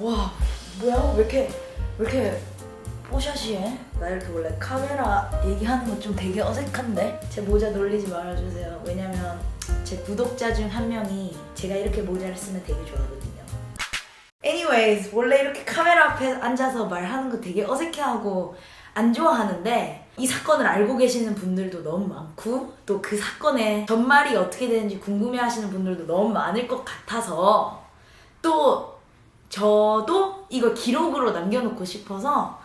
와 뭐야 왜 이렇게 뽀샤시해? 나 이렇게 원래 카메라 얘기하는 거 좀 되게 어색한데? 제 모자 놀리지 말아주세요. 왜냐면 제 구독자 중 한 명이 제가 이렇게 모자를 쓰면 되게 좋아하거든요. Anyways, 원래 이렇게 카메라 앞에 앉아서 말하는 거 되게 어색해하고 안 좋아하는데 이 사건을 알고 계시는 분들도 너무 많고 또 그 사건의 전말이 어떻게 되는지 궁금해하시는 분들도 너무 많을 것 같아서 또 저도 이걸 기록으로 남겨놓고 싶어서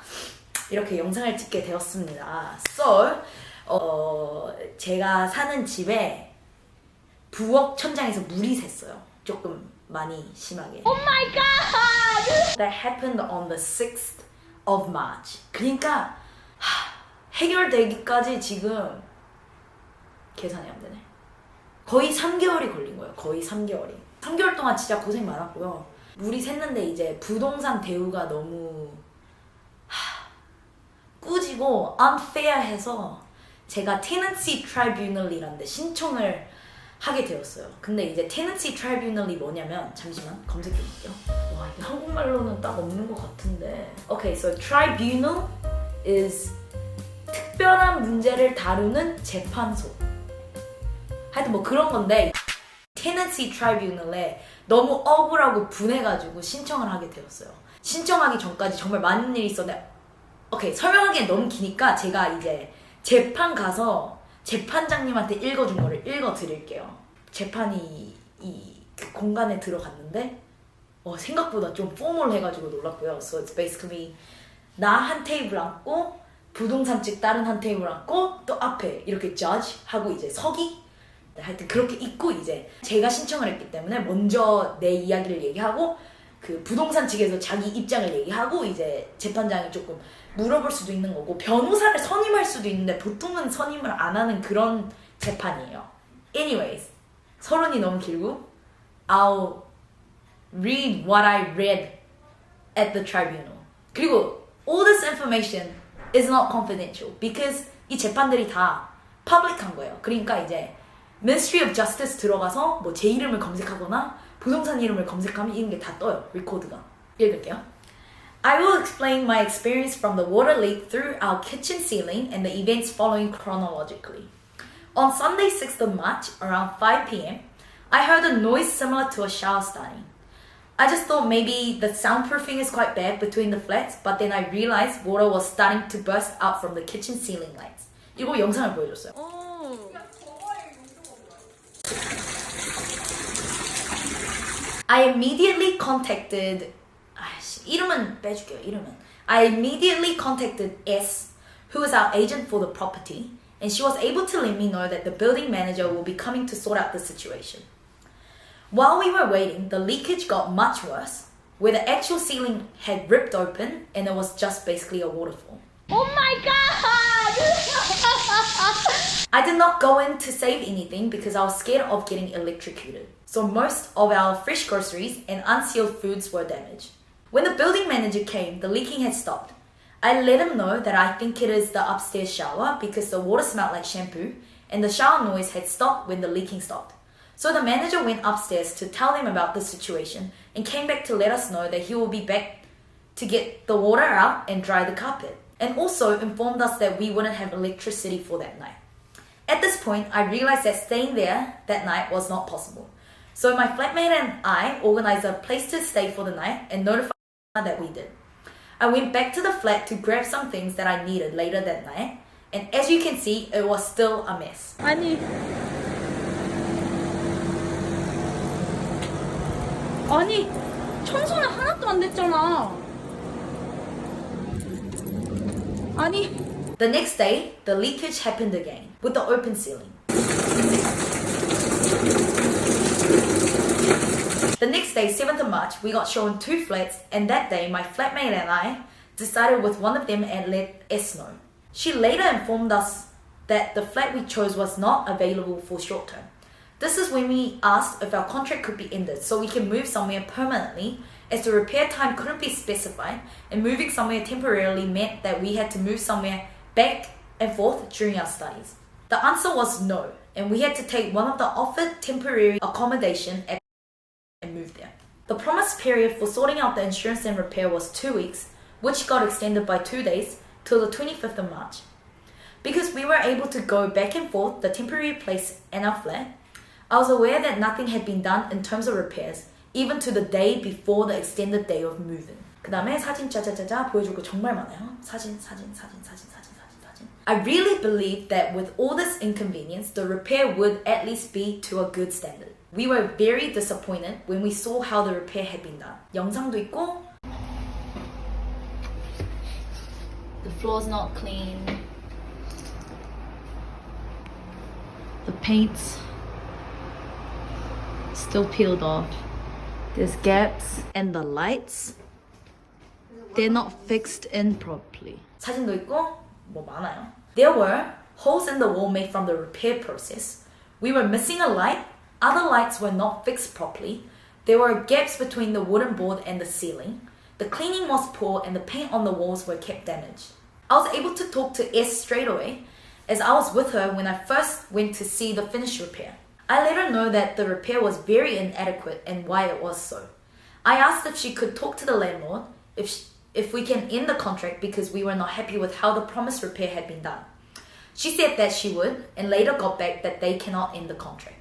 이렇게 영상을 찍게 되었습니다. So, 제가 사는 집에 부엌 천장에서 물이 샜어요. 조금 많이 심하게. Oh my god! That happened on the 6th of March. 그러니까 해결되기까지 지금 계산이 안 되네. 거의 3개월이 걸린 거예요. 거의 3개월이. 3개월 동안 진짜 고생 많았고요. 물이 샜는데 이제 부동산 대우가 너무 꾸지고 unfair해서 제가 Tenancy Tribunal이라는 데 신청을 하게 되었어요. 근데 이제 Tenancy Tribunal이 뭐냐면 잠시만 검색해 볼게요. 와 이게 한국말로는 딱 없는 것 같은데. Okay, so Tribunal is 특별한 문제를 다루는 재판소. 하여튼 뭐 그런 건데 Tenancy Tribunal에 너무 억울하고 분해가지고 신청을 하게 되었어요. 신청하기 전까지 정말 많은 일이 있었는데 오케이, 설명하기엔 너무 기니까 제가 이제 재판 가서 재판장님한테 읽어준 거를 읽어드릴게요. 재판이 그 공간에 들어갔는데 생각보다 좀 포멀해가지고 놀랐고요. So it's basically 나 한 테이블 앉고 부동산 측 다른 한 테이블 앉고 또 앞에 이렇게 judge 하고 이제 서기 하여튼 그렇게 있고 이제 제가 신청을 했기 때문에 먼저 내 이야기를 얘기하고 그 부동산 측에서 자기 입장을 얘기하고 이제 재판장이 조금 물어볼 수도 있는 거고 변호사를 선임할 수도 있는데 보통은 선임을 안 하는 그런 재판이에요. Anyways, 서론이 너무 길고 I'll read what I read at the tribunal. 그리고 all this information is not confidential because 이 재판들이 다 public한 거예요. 그러니까 이제 Ministry of Justice 들어가서 뭐 제 이름을 검색하거나 부동산 이름을 검색하면 이런 게 다 떠요. 리코드가. 읽을게요. I will explain my experience from the water leak through our kitchen ceiling and the events following chronologically. On Sunday 6th of March, around 5 p.m., I heard a noise similar to a shower starting. I just thought maybe the soundproofing is quite bad between the flats, but then I realized water was starting to burst out from the kitchen ceiling lights. 이거 영상을 보여줬어요. I immediately contacted 이름은 빼줄게요. 이름은 I immediately contacted S, who is our agent for the property, and she was able to let me know that the building manager will be coming to sort out the situation. While we were waiting, the leakage got much worse, where the actual ceiling had ripped open and it was just basically a waterfall. Oh my god! I did not go in to save anything because I was scared of getting electrocuted. So most of our fresh groceries and unsealed foods were damaged. When the building manager came, the leaking had stopped. I let him know that I think it is the upstairs shower because the water smelled like shampoo and the shower noise had stopped when the leaking stopped. So the manager went upstairs to tell them about the situation and came back to let us know that he will be back to get the water out and dry the carpet, and also informed us that we wouldn't have electricity for that night. At this point, I realized that staying there that night was not possible. So my flatmate and I organized a place to stay for the night and notified that we did. I went back to the flat to grab some things that I needed later that night, and as you can see, it was still a mess. 아니 청소는 하나도 안 됐잖아. 아니 The next day, the leakage happened again with the open ceiling. The next day, 7th of March, we got shown 2 flats, and that day my flatmate and I decided with one of them and let S know. She later informed us that the flat we chose was not available for short term. This is when we asked if our contract could be ended so we can move somewhere permanently, as the repair time couldn't be specified and moving somewhere temporarily meant that we had to move somewhere back and forth during our studies. The answer was no, and we had to take one of the offered temporary accommodation and move there. The promised period for sorting out the insurance and repair was 2 weeks, which got extended by 2 days till the 25th of March. Because we were able to go back and forth the temporary place and our flat, I was aware that nothing had been done in terms of repairs, even to the day before the extended day of move-in. 그 다음에 사진 짜자자자 보여줄 거 정말 많아요. 사진. I really believed that with all this inconvenience, the repair would at least be to a good standard. We were very disappointed when we saw how the repair had been done. 영상도 있고. The floor's not clean. The paint's still peeled off. There's gaps and the lights. They're not fixed in properly. 사진도 있고 뭐 많아요. There were holes in the wall made from the repair process. We were missing a light. Other lights were not fixed properly. There were gaps between the wooden board and the ceiling. The cleaning was poor and the paint on the walls were kept damaged. I was able to talk to S straight away as I was with her when I first went to see the finished repair. I let her know that the repair was very inadequate and why it was so. I asked if she could talk to the landlord if we can end the contract because we were not happy with how the promised repair had been done. She said that she would and later got back that they cannot end the contract.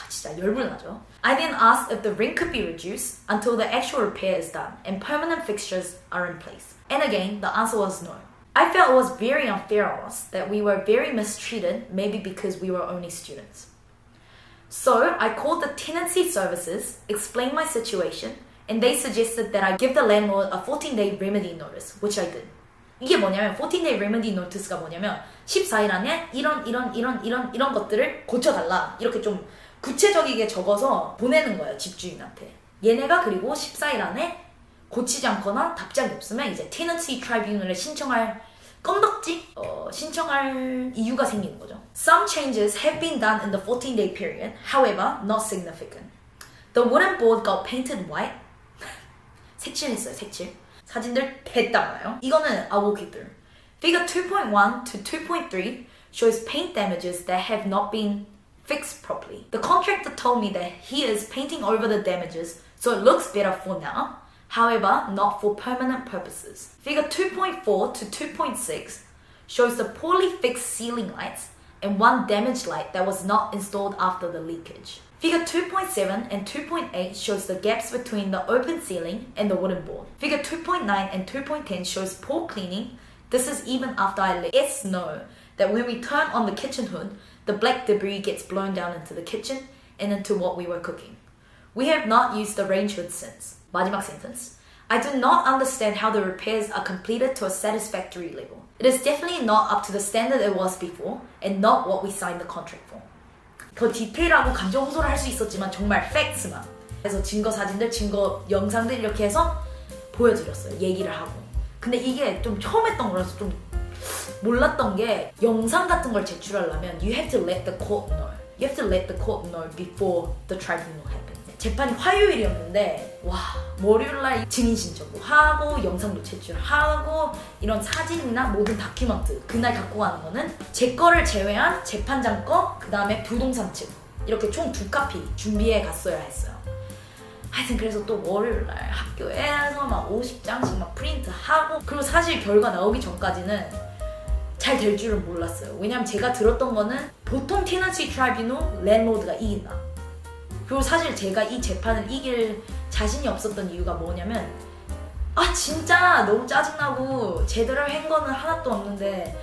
진짜 열불나죠. I then asked if the rent could be reduced until the actual repair is done and permanent fixtures are in place. And again, the answer was no. I felt it was very unfair on us that we were very mistreated, maybe because we were only students. So I called the tenancy services, explained my situation, and they suggested that I give the landlord a 14-day remedy notice, which I did. 이게 뭐냐면 14-day remedy notice가 뭐냐면 14일 안에 이런 것들을 고쳐달라 이렇게 좀 구체적이게 적어서 보내는 거예요, 집주인한테. 얘네가 그리고 14일 안에 고치지 않거나 답장이 없으면 이제 Tenancy Tribunal에 신청할 신청할 이유가 생기는 거죠. Some changes have been done in the 14-day period, however, not significant. The wooden board got painted white. 색칠했어요, 색칠. 사진들 됐다 많아요. 이거는 I'll walk you through. Figure 2.1 to 2.3 shows paint damages that have not been fixed properly. The contractor told me that he is painting over the damages so it looks better for now. However, not for permanent purposes. Figure 2.4 to 2.6 shows the poorly fixed ceiling lights and one damaged light that was not installed after the leakage. Figure 2.7 and 2.8 shows the gaps between the open ceiling and the wooden board. Figure 2.9 and 2.10 shows poor cleaning. This is even after I let S know that when we turn on the kitchen hood, the black debris gets blown down into the kitchen and into what we were cooking. We have not used the range hood since. 마지막 sentence. I do not understand how the repairs are completed to a satisfactory level. It is definitely not up to the standard it was before and not what we signed the contract for. 더 디테일하고 감정 호소를 할 수 있었지만 정말 팩트만. 그래서 증거 사진들, 증거 영상들 이렇게 해서 보여드렸어요. 얘기를 하고. 근데 이게 좀 처음 했던 거라서 좀 몰랐던 게 영상 같은 걸 제출하려면 you have to let the court know. You have to let the court know before the tribunal happens. 재판이 화요일이었는데 와 월요일날 증인 신청도 하고 영상도 제출하고 이런 사진이나 모든 다큐먼트 그날 갖고 가는 거는 제 거를 제외한 재판장 거 그 다음에 부동산 측 이렇게 총 2카피 준비해 갔어야 했어요. 하여튼 그래서 또 월요일날 학교에서 막 50장씩 막 프린트하고 그리고 사실 결과 나오기 전까지는 잘 될 줄은 몰랐어요. 왜냐면 제가 들었던 거는 보통 Tenancy Tribunal 랜로드가 이긴다. 그리고 사실 제가 이 재판을 이길 자신이 없었던 이유가 뭐냐면 아 진짜 너무 짜증나고 제대로 한 거는 하나도 없는데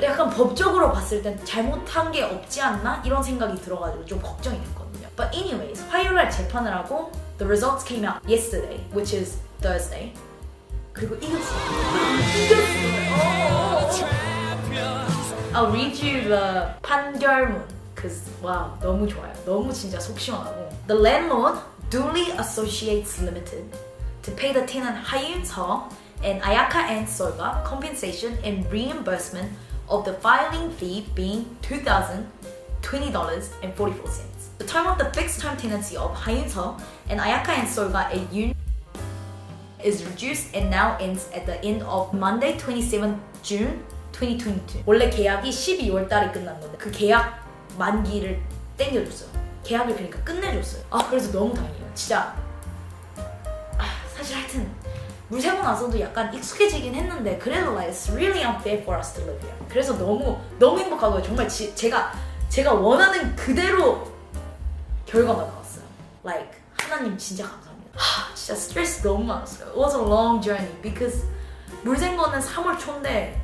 약간 법적으로 봤을 땐 잘못한 게 없지 않나? 이런 생각이 들어가지고 좀 걱정이 됐거든요. But anyways, 화요일날 재판을 하고 the results came out yesterday, which is Thursday. 그리고 이겼어요. I'll read you the 판결문. Cause wow, 너무 좋아요. 너무 진짜 속 시원하고. The landlord duly associates limited to pay the tenant 하윤서 and Ayaka and Solga compensation and reimbursement of the filing fee being $2,020.44. The term of the fixed term tenancy of 하윤서 and Ayaka and Solga a union is reduced and now ends at the end of Monday 27 June 2022. 원래 계약이 12월 달에 끝난 건데 그 계약 만기를 땡겨줬어요. 계약을 그러니까 끝내줬어요. 아 그래서 너무 다행이에요. 진짜 사실 하여튼 물 새고 나서도 약간 익숙해지긴 했는데 그래도 like it's really unfair for us to live here. 그래서 너무 행복하고요. 정말 제가 원하는 그대로 결과가 나왔어요. Like 하나님 진짜 감사합니다. 진짜 스트레스 너무 많았어요. It was a long journey because 물 샌 거는 3월 초인데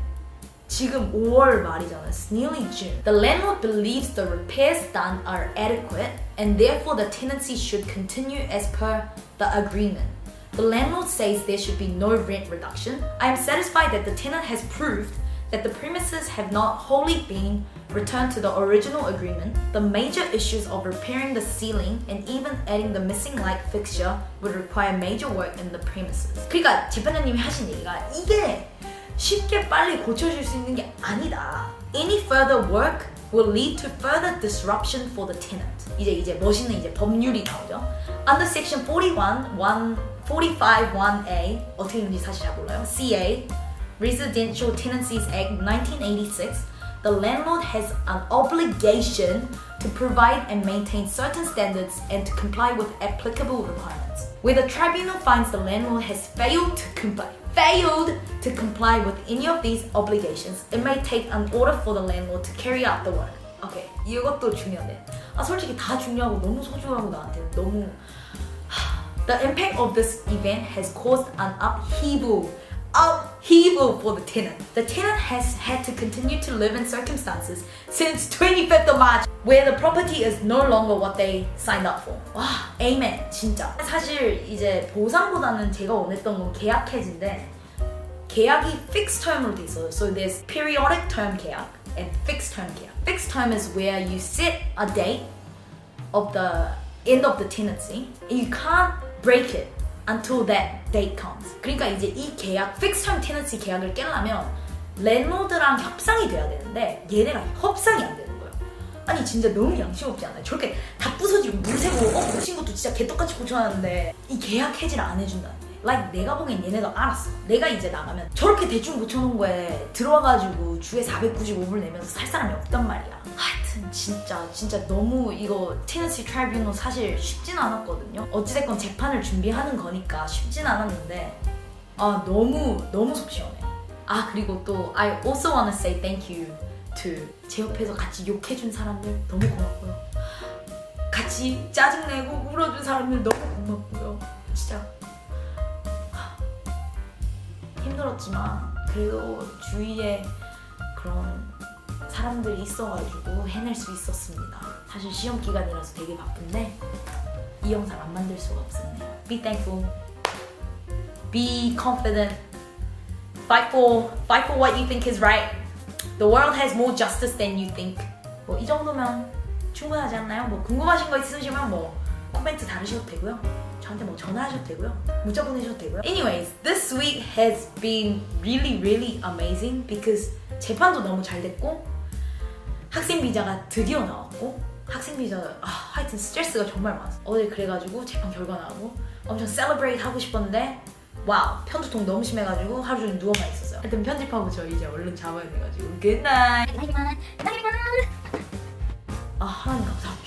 지금 5월 말이잖아요. It's nearly June. The landlord believes the repairs done are adequate and therefore the tenancy should continue as per the agreement. The landlord says there should be no rent reduction. I am satisfied that the tenant has proved that the premises have not wholly been returned to the original agreement. The major issues of repairing the ceiling and even adding the missing light fixture would require major work in the premises. 그러니까 재판장님이 하신 얘기가 이게 쉽게 빨리 고쳐질 수 있는 게 아니다. Any further work will lead to further disruption for the tenant. 이제 멋있는 이제 법률이 나오죠. Under section 45(1)(a) 어떻게 읽는지 사실 잘 몰라요. CA Residential Tenancies Act 1986. The landlord has an obligation to provide and maintain certain standards and to comply with applicable requirements. Where the tribunal finds the landlord has failed to comply with any of these obligations, it may take an order for the landlord to carry out the work. 오케이, 이것도 중요한데. 솔직히 다 중요하고 너무 소중하고 나한테는 너무. The impact of this event has caused an upheaval for the tenant. The tenant has had to continue to live in circumstances since 25th of March where the property is no longer what they signed up for. 와, amen, 진짜. 사실 이제 보상보다는 제가 원했던 건 계약 해지인데 계약이 fixed term으로 돼 있어요. So there's periodic term 계약 and fixed term 계약. Fixed term is where you set a date of the end of the tenancy and you can't break it until that date comes. 그러니까 이제 이 계약, fixed term tenancy 계약을 깨려면 랜로드랑 협상이 돼야 되는데 얘네가 협상이 안 되는 거예요. 아니 진짜 너무 양심 없지 않아요? 저렇게 다 부서지고 물 새고 고친 것도 진짜 개떡같이 고쳐놨는데 이 계약 해지를 안 해준다는 거예요. Like 내가 보기엔 얘네가 알았어. 내가 이제 나가면 저렇게 대충 고쳐놓은 거에 들어와가지고 주에 495불 내면서 살 사람이 없단 말이야. 하여튼 진짜 너무 이거 Tenancy Tribunal 사실 쉽진 않았거든요. 어찌됐건 재판을 준비하는 거니까 쉽진 않았는데 너무 속 시원해. 그리고 또 I also wanna say thank you to 제 옆에서 같이 욕해준 사람들 너무 고맙고요. 같이 짜증내고 울어준 사람들 너무 고맙고요. 진짜 힘들었지만 그래도 주위에 그런 사람들이 있어가지고 해낼 수 있었습니다. 사실 시험 기간이라서 되게 바쁜데 이 영상 안 만들 수가 없었네요. Be thankful, be confident, fight for what you think is right. The world has more justice than you think. 뭐 이 정도면 충분하지 않나요? 뭐 궁금하신 거 있으시면 뭐 코멘트 달으셔도 되고요. 저한테 뭐 전화하셔도 되고요. 문자 보내셔도 되고요. Anyways, this week has been really amazing because 재판도 너무 잘 됐고 학생 비자가 드디어 나왔고 학생 비자 하여튼 스트레스가 정말 많았어. 어제 그래가지고 재판 결과 나오고 엄청 셀러브레이트 하고 싶었는데 와우 편두통 너무 심해가지고 하루 종일 누워만 있었어요. 하여튼 편집하고 저 이제 얼른 잡아야 돼가지고 굿나잇. 하나님 감사합니다.